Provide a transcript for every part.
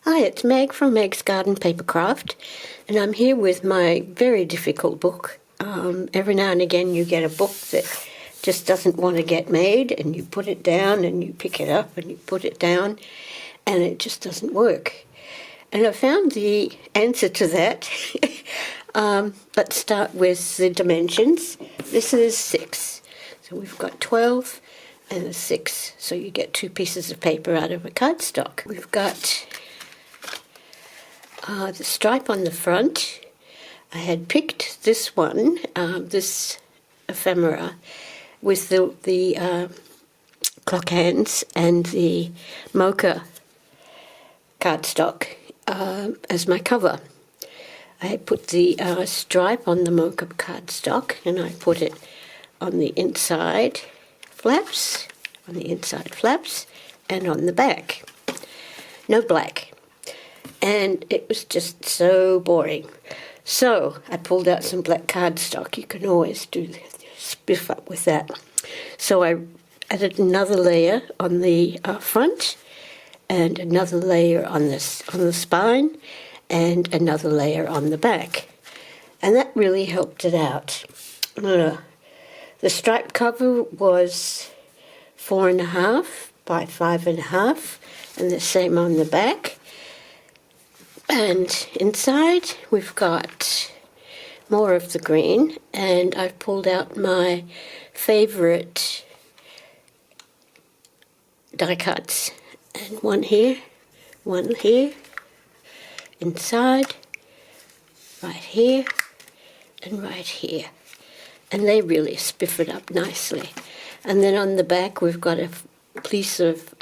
Hi, it's Meg from Meg's Garden Papercraft, and I'm here with my very difficult book. Every now and again you get a book that just doesn't want to get made, and you put it down and you pick it up and you put it down, and it just doesn't work. And I found the answer to that. Let's start with the dimensions. This is 6. So we've got 12 and a 6. So you get 2 pieces of paper out of a cardstock. We've got the stripe on the front. I had picked this one, this ephemera, with the clock hands and the Mocha cardstock as my cover. I had put the stripe on the Mocha cardstock, and I put it on the inside flaps, and on the back. No black. And it was just so boring. So I pulled out some black cardstock. You can always do spiff up with that. So I added another layer on the front, and another layer on the spine, and another layer on the back. And that really helped it out. The stripe cover was 4.5 by 5.5, and the same on the back. And inside we've got more of the green, and I've pulled out my favourite die cuts. And one here, inside, right here, and right here. And they really spiff it up nicely. And then on the back we've got a piece of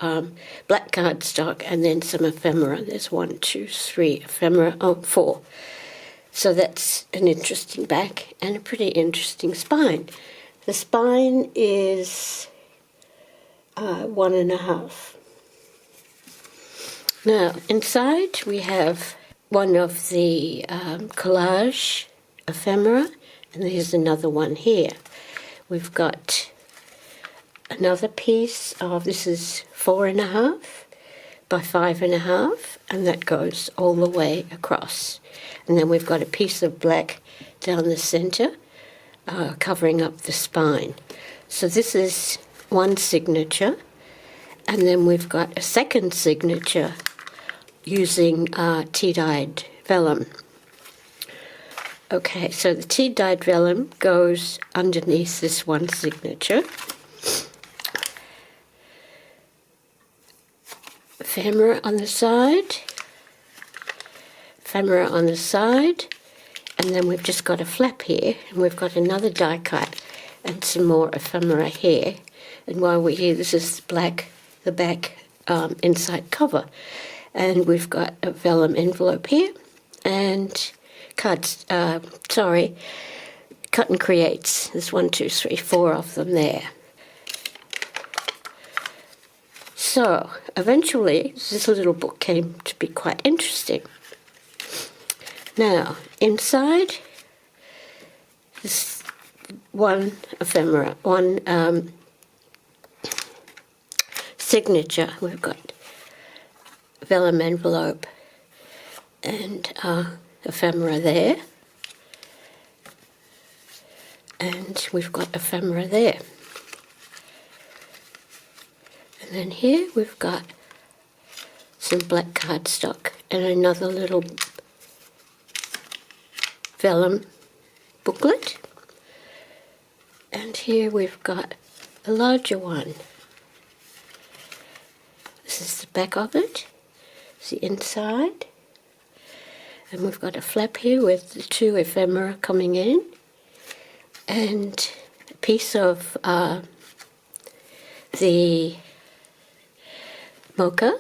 black cardstock and then some ephemera. There's 1, 2, 3 ephemera, 4. So that's an interesting back and a pretty interesting spine. The spine is 1.5. Now inside we have one of the collage ephemera, and there's another one here. We've got another piece of, this is 4.5 by 5.5, and that goes all the way across. And then we've got a piece of black down the center, covering up the spine. So this is one signature, and then we've got a second signature using tea-dyed vellum. Okay, so the tea-dyed vellum goes underneath this one signature. Ephemera on the side, and then we've just got a flap here, and we've got another die cut and some more ephemera here. And while we're here, this is the back inside cover. And we've got a vellum envelope here, and cut and creates. There's 1, 2, 3, 4 of them there. So eventually this little book came to be quite interesting. Now inside this one ephemera, one signature, we've got vellum envelope and ephemera there, and we've got ephemera there. And then here we've got some black cardstock and another little vellum booklet. And here we've got a larger one. This is the back of it, it's the inside. And we've got a flap here with the 2 ephemera coming in, and a piece of the Mocha,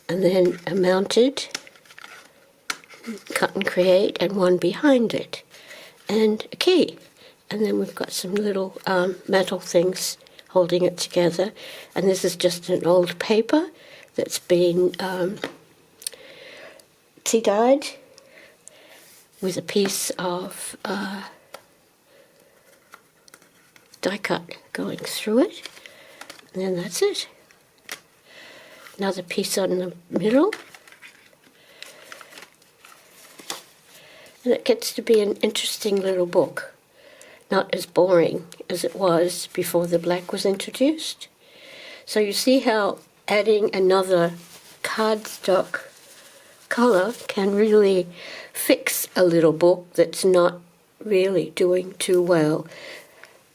and then a mounted cut and create, and one behind it, and a key. And then we've got some little metal things holding it together, and this is just an old paper that's been tea-dyed with a piece of die cut going through it, and then that's it. Another piece on the middle, And it gets to be an interesting little book, not as boring as it was before the black was introduced. So you see how adding another cardstock colour can really fix a little book that's not really doing too well.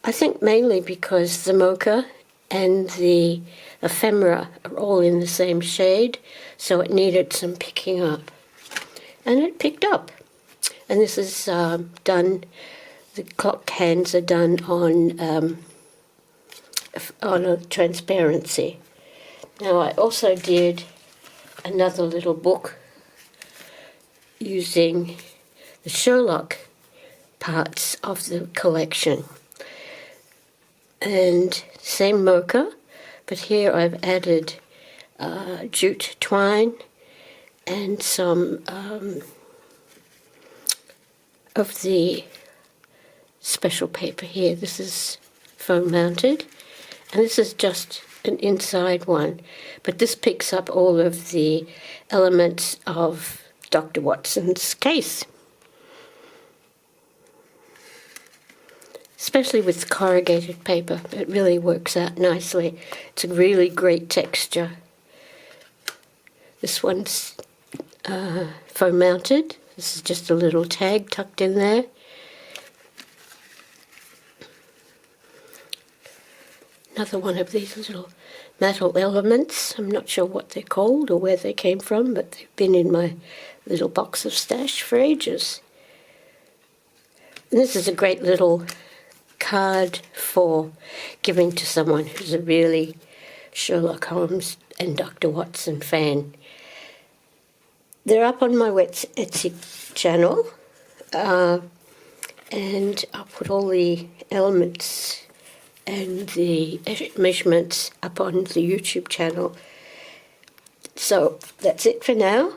I think mainly because the Mocha and the ephemera are all in the same shade, so it needed some picking up. And it picked up. And this is done, the clock hands are done on a transparency. Now I also did another little book using the Sherlock parts of the collection. And same Mocha, but here I've added jute twine and some of the special paper here. This is foam mounted, and this is just an inside one, but this picks up all of the elements of Dr. Watson's case. Especially with corrugated paper, it really works out nicely. It's a really great texture. This one's foam mounted. This is just a little tag tucked in there. Another one of these little metal elements. I'm not sure what they're called or where they came from, but they've been in my little box of stash for ages. And this is a great little card for giving to someone who's a really Sherlock Holmes and Dr. Watson fan. They're up on my Etsy channel, and I'll put all the elements and the measurements up on the YouTube channel. So that's it for now.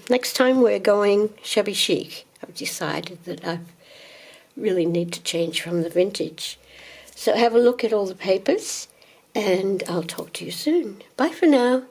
Next time we're going shabby chic. I've decided that I really need to change from the vintage. So have a look at all the papers, and I'll talk to you soon. Bye for now.